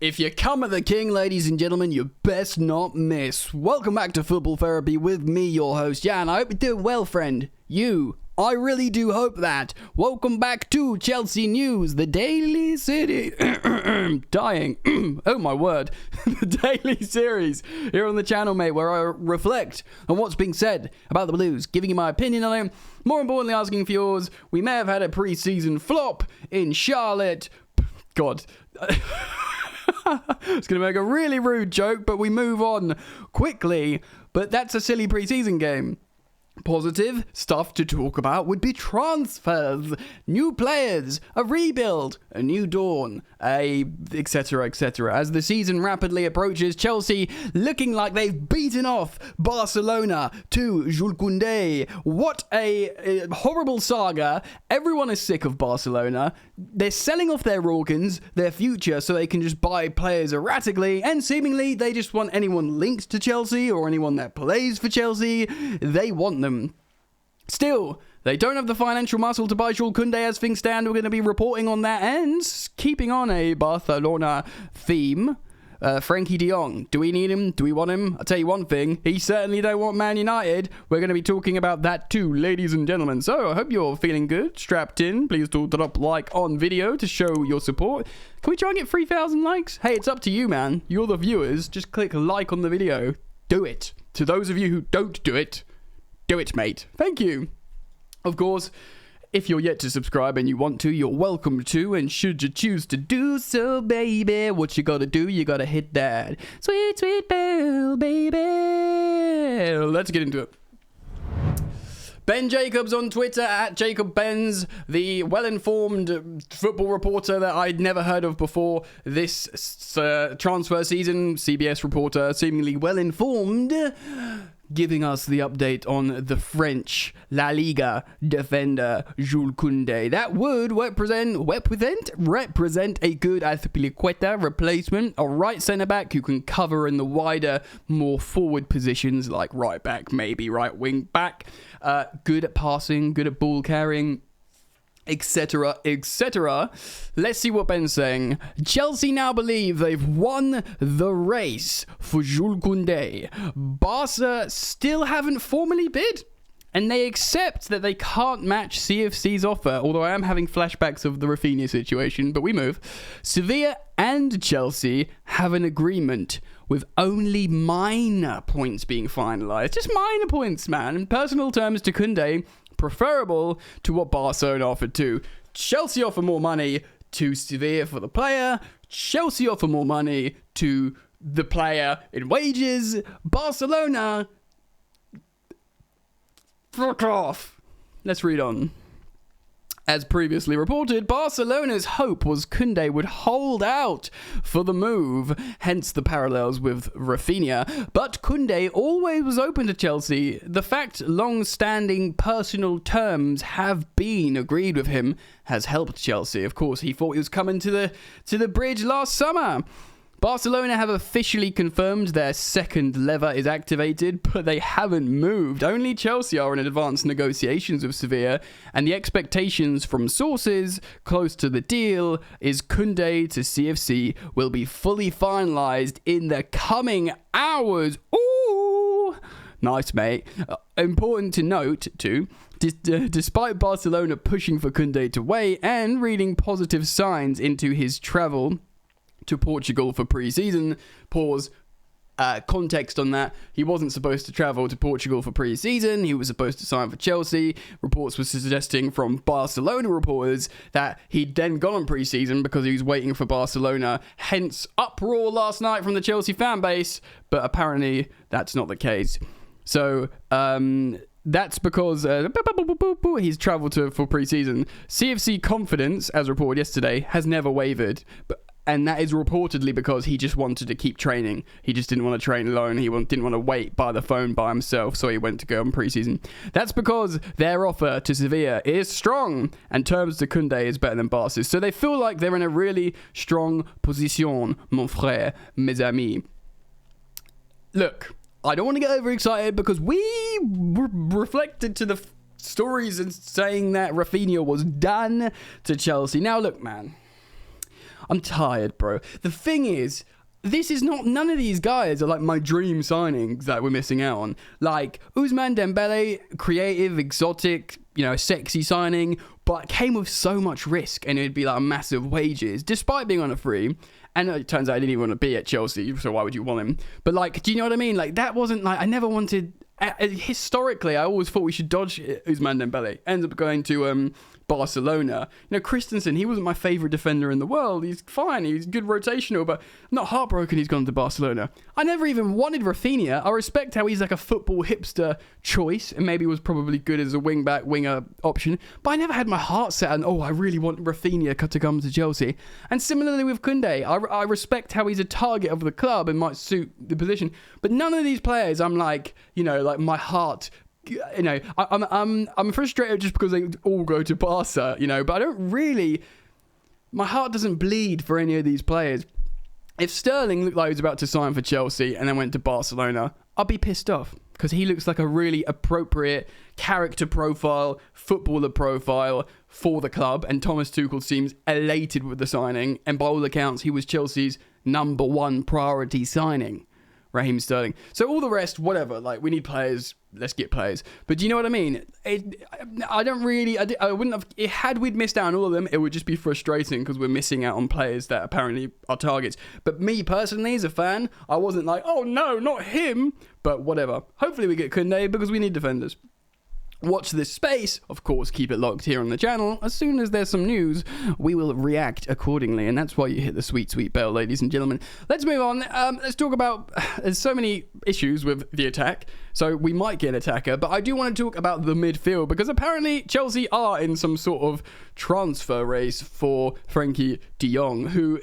If you come at the king, ladies and gentlemen, you best not miss. Welcome back to Football Therapy with me, your host, Jan. I hope you're doing well, friend. I really do hope that. Welcome back to Chelsea News, the Daily City. Dying. Oh my word. The Daily Series here on the channel, mate, where I reflect on what's being said about the Blues, giving you my opinion on it, more importantly, asking for yours. We may have had a pre-season flop in Charlotte. God. It's going to make a really rude joke, but we move on quickly. But that's a silly pre-season game. Positive stuff to talk about would be transfers, new players, a rebuild, a new dawn, etc, etc. As the season rapidly approaches, Chelsea looking like they've beaten off Barcelona to Jules Kounde. What a horrible saga. Everyone is sick of Barcelona. They're selling off their organs, their future, so they can just buy players erratically, and seemingly they just want anyone linked to Chelsea or anyone that plays for Chelsea. They want them. Still, they don't have the financial muscle to buy Jules Kounde as things stand. We're going to be reporting on that, and keeping on a Barcelona theme, Frenkie De Jong. Do we need him? Do we want him? I'll tell you one thing, he certainly don't want Man United. We're going to be talking about that too, ladies and gentlemen. So I hope you're feeling good, strapped in. Please do drop like on video to show your support. Can we try and get 3,000 likes? Hey, it's up to you, man. You're the viewers. Just click like on the video. Do it. To those of you who don't do it, mate. Thank you. Of course, if you're yet to subscribe and you want to, you're welcome to. And should you choose to do so, baby, what you gotta do, you gotta hit that sweet, sweet bell, baby. Let's get into it. Ben Jacobs on Twitter, at JacobBenz, the well-informed football reporter that I'd never heard of before this transfer season. CBS reporter, seemingly well-informed, giving us the update on the French La Liga defender Jules Kounde. That would represent a good Azpilicueta replacement, a right centre-back who can cover in the wider, more forward positions like right-back, maybe right-wing-back, good at passing, good at ball carrying, etc, etc. Let's see what Ben's saying. Chelsea now believe they've won the race for Jules Kounde. Barca still haven't formally bid, and they accept that they can't match CFC's offer, although I am having flashbacks of the Rafinha situation, but we move. Sevilla and Chelsea have an agreement with only minor points being finalised. Just minor points, man. In personal terms to Kounde, preferable to what Barcelona offered too. Chelsea offer more money to Sevilla for the player. Chelsea offer more money to the player in wages. Barcelona, fuck off. Let's read on. As previously reported, Barcelona's hope was Kounde would hold out for the move, hence the parallels with Rafinha. But Kounde always was open to Chelsea. The fact long-standing personal terms have been agreed with him has helped Chelsea. Of course, he thought he was coming to the bridge last summer. Barcelona have officially confirmed their second lever is activated, but they haven't moved. Only Chelsea are in advanced negotiations with Sevilla, and the expectations from sources close to the deal is Kounde to CFC will be fully finalised in the coming hours. Ooh! Nice, mate. Important to note, too, despite Barcelona pushing for Kounde to wait and reading positive signs into his travel to Portugal for pre-season. Pause. Context on that. He wasn't supposed to travel to Portugal for pre-season. He was supposed to sign for Chelsea. Reports were suggesting from Barcelona reporters that he'd then gone on pre-season because he was waiting for Barcelona. Hence, uproar last night from the Chelsea fan base. But apparently, that's not the case. So, that's because he's travelled for pre-season. CFC confidence, as reported yesterday, has never wavered. And that is reportedly because he just wanted to keep training. He just didn't want to train alone. He didn't want to wait by the phone by himself, so he went to go on pre-season. That's because their offer to Sevilla is strong, and terms to Kounde is better than Barca's. So they feel like they're in a really strong position, mon frère, mes amis. Look, I don't want to get overexcited because we reflected to the stories and saying that Rafinha was done to Chelsea. Now, look, man. I'm tired, bro. The thing is, this is not, none of these guys are like my dream signings that we're missing out on. Like, Ousmane Dembele, creative, exotic, sexy signing, but came with so much risk, and it'd be like massive wages, despite being on a free. And it turns out I didn't even want to be at Chelsea, so why would you want him? But like, do you know what I mean? Like, that wasn't like, I never wanted, historically, I always thought we should dodge Ousmane Dembele. Ends up going to Barcelona. Christensen, he wasn't my favourite defender in the world. He's fine, he's good rotational, but I'm not heartbroken he's gone to Barcelona. I never even wanted Rafinha. I respect how he's like a football hipster choice, and maybe was probably good as a winger option, but I never had my heart set on, I really want Rafinha to come to Chelsea. And similarly with Kounde, I respect how he's a target of the club and might suit the position, but none of these players I'm like, like my heart, I'm frustrated just because they all go to Barca, but I don't really, my heart doesn't bleed for any of these players. If Sterling looked like he was about to sign for Chelsea and then went to Barcelona, I'd be pissed off, because he looks like a really appropriate character profile, footballer profile for the club, and Thomas Tuchel seems elated with the signing, and by all accounts, he was Chelsea's number one priority signing. Raheem Sterling. So all the rest, whatever, like, we need players, let's get players. But do you know what I mean? I wouldn't have, had we'd missed out on all of them, it would just be frustrating because we're missing out on players that apparently are targets. But me personally, as a fan, I wasn't like, oh no, not him, but whatever. Hopefully we get Kounde, because we need defenders. Watch this space, of course, keep it locked here on the channel. As soon as there's some news, we will react accordingly, and that's why you hit the sweet, sweet bell, ladies and gentlemen. Let's move on. Let's talk about, there's so many issues with the attack, so we might get an attacker, but I do want to talk about the midfield, because apparently Chelsea are in some sort of transfer race for Frenkie De Jong, who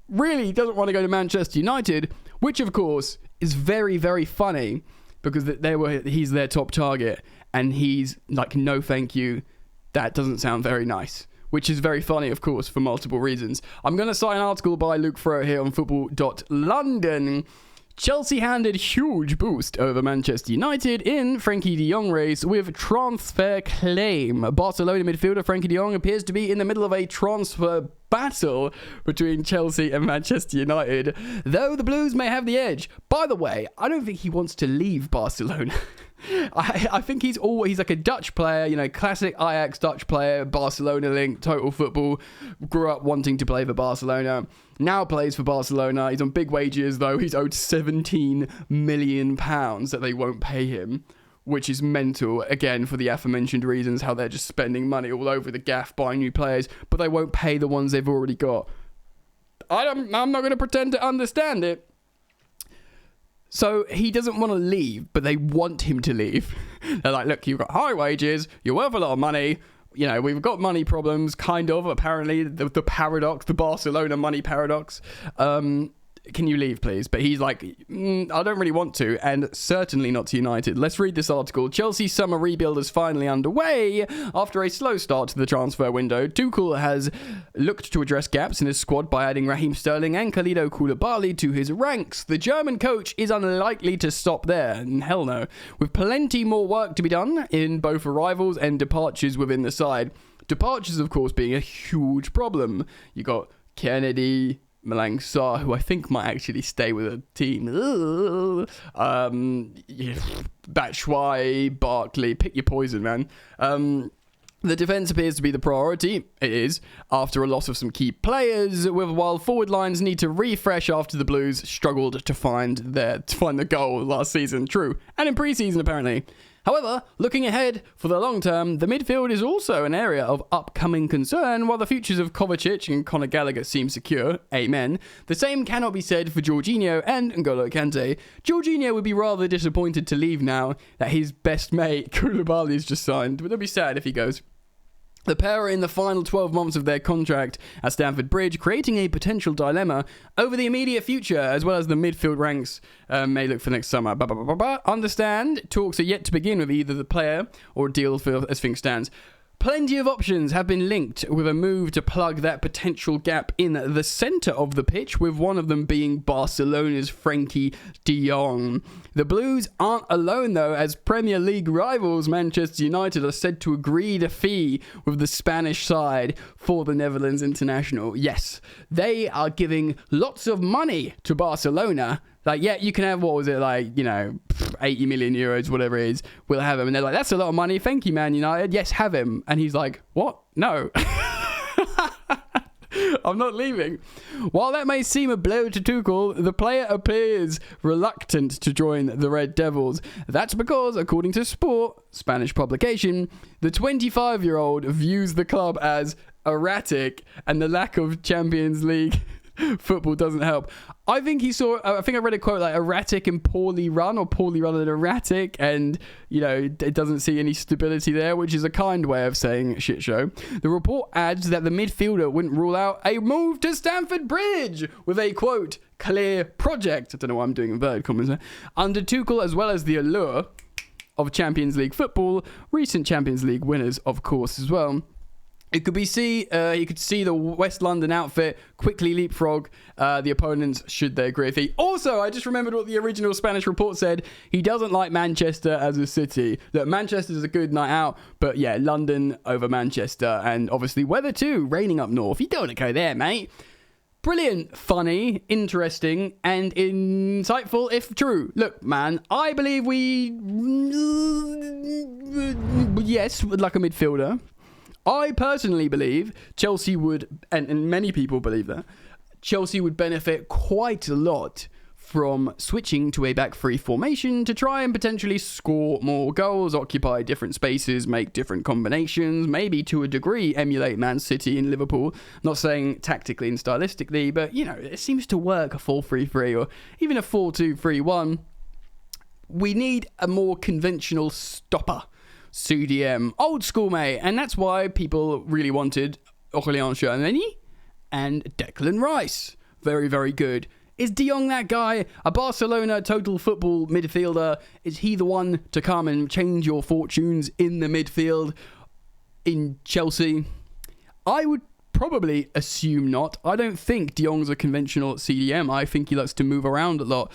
really doesn't want to go to Manchester United, which of course is very, very funny, because he's their top target. And he's like, no, thank you. That doesn't sound very nice. Which is very funny, of course, for multiple reasons. I'm going to cite an article by Luke Froh here on football.london. Chelsea handed huge boost over Manchester United in Frenkie De Jong race with transfer claim. Barcelona midfielder Frenkie De Jong appears to be in the middle of a transfer battle between Chelsea and Manchester United, though the Blues may have the edge. By the way, I don't think he wants to leave Barcelona. I think he's like a Dutch player, classic Ajax Dutch player, Barcelona link, total football, grew up wanting to play for Barcelona, now plays for Barcelona. He's on big wages, though. He's owed £17 million that they won't pay him, which is mental, again, for the aforementioned reasons, how they're just spending money all over the gaff buying new players, but they won't pay the ones they've already got. I'm not going to pretend to understand it. So he doesn't want to leave, but they want him to leave. They're like, look, you've got high wages, you're worth a lot of money, we've got money problems, kind of, apparently, the paradox, the Barcelona money paradox. Can you leave, please? But he's like, I don't really want to, and certainly not to United. Let's read this article. Chelsea's summer rebuild is finally underway. After a slow start to the transfer window, Tuchel has looked to address gaps in his squad by adding Raheem Sterling and Kalidou Koulibaly to his ranks. The German coach is unlikely to stop there. Hell no. With plenty more work to be done in both arrivals and departures within the side. Departures, of course, being a huge problem. You got Kennedy, Malang Sarr, who I think might actually stay with a team. Batshuayi, Barkley, pick your poison, man. The defence appears to be the priority. It is, after a loss of some key players, while forward lines need to refresh after the Blues struggled to find the goal last season. True. And in pre-season, apparently. However, looking ahead for the long term, the midfield is also an area of upcoming concern. While the futures of Kovacic and Conor Gallagher seem secure, amen, the same cannot be said for Jorginho and N'Golo Kante. Jorginho would be rather disappointed to leave now that his best mate, Koulibaly, is just signed, but they'll be sad if he goes. The pair are in the final 12 months of their contract at Stamford Bridge, creating a potential dilemma over the immediate future, as well as the midfield ranks may look for next summer. Understand, talks are yet to begin with either the player or deal as things stands. Plenty of options have been linked with a move to plug that potential gap in the centre of the pitch, with one of them being Barcelona's Frenkie De Jong. The Blues aren't alone though, as Premier League rivals Manchester United are said to agree the fee with the Spanish side for the Netherlands international. Yes, they are giving lots of money to Barcelona. Like, yeah, you can have, what was it, like, 80 million euros, whatever it is, we'll have him. And they're like, that's a lot of money, thank you, Man United, yes, have him. And he's like, what? No. I'm not leaving. While that may seem a blow to Tuchel, the player appears reluctant to join the Red Devils. That's because, according to Sport, Spanish publication, the 25-year-old views the club as erratic, and the lack of Champions League football doesn't help. I think I read a quote like erratic and poorly run, or poorly run and erratic, and it doesn't see any stability there, which is a kind way of saying shit show. The report adds that the midfielder wouldn't rule out a move to Stamford Bridge with a quote clear project. I don't know why I'm doing inverted commas there. Under Tuchel, as well as the allure of Champions League football, recent Champions League winners of course as well. You could see the West London outfit quickly leapfrog the opponents should they agree with it. Also, I just remembered what the original Spanish report said. He doesn't like Manchester as a city. Look, Manchester's a good night out, but yeah, London over Manchester, and obviously weather too, raining up north. You don't want to go there, mate. Brilliant, funny, interesting, and insightful if true. Look, man, I believe yes, like a midfielder. I personally believe Chelsea would, and many people believe that, Chelsea would benefit quite a lot from switching to a back three formation to try and potentially score more goals, occupy different spaces, make different combinations, maybe to a degree emulate Man City and Liverpool. Not saying tactically and stylistically, but it seems to work, a 4-3-3 or even a 4-2-3-1. We need a more conventional stopper. CDM, old school, mate, and that's why people really wanted Aurélien Tchouameni and Declan Rice. Very, very good. Is De Jong that guy? A Barcelona total football midfielder? Is he the one to come and change your fortunes in the midfield in Chelsea? I would probably assume not. I don't think De Jong's a conventional CDM. I think he likes to move around a lot.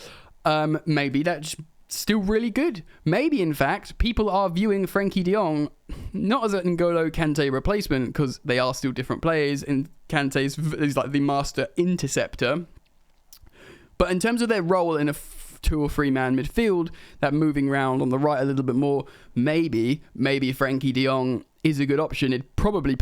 Maybe that's still really good. Maybe, in fact, people are viewing Frenkie De Jong not as an N'Golo Kante replacement, because they are still different players, and Kante is like the master interceptor. But in terms of their role in a 2 or 3 man midfield, that moving around on the right a little bit more, maybe Frenkie De Jong is a good option. It'd probably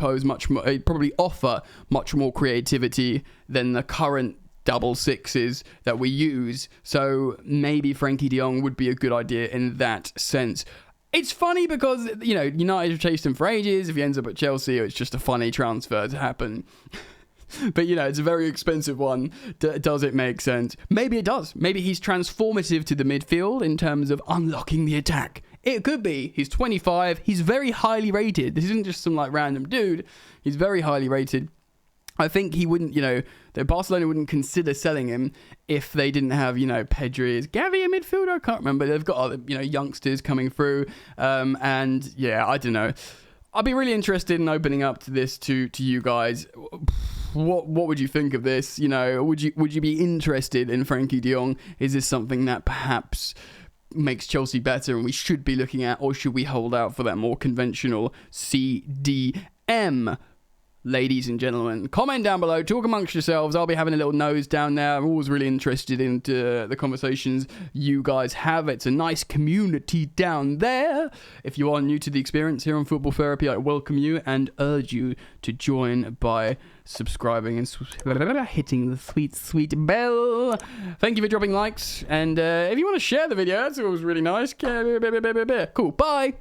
offer much more creativity than the current double sixes that we use, so maybe Frenkie De Jong would be a good idea in that sense. It's funny because United have chased him for ages. If he ends up at Chelsea, it's just a funny transfer to happen. But it's a very expensive one. Does it make sense? Maybe it does. Maybe he's transformative to the midfield in terms of unlocking the attack. It could be. He's 25. He's very highly rated. This isn't just some random dude. He's very highly rated. I think he wouldn't, that Barcelona wouldn't consider selling him if they didn't have, Pedri. Is Gavi a midfielder? I can't remember. They've got other, youngsters coming through. And yeah, I don't know. I'd be really interested in opening up to this to you guys. What would you think of this? Would you be interested in Frenkie De Jong? Is this something that perhaps makes Chelsea better and we should be looking at, or should we hold out for that more conventional CDM? Ladies and gentlemen, comment down below, talk amongst yourselves. I'll be having a little nose down there. I'm always really interested in the conversations you guys have. It's a nice community down there. If you are new to the experience here on Football Therapy, I welcome you and urge you to join by subscribing and hitting the sweet, sweet bell. Thank you for dropping likes. And if you want to share the video, that's always really nice. Cool. Bye.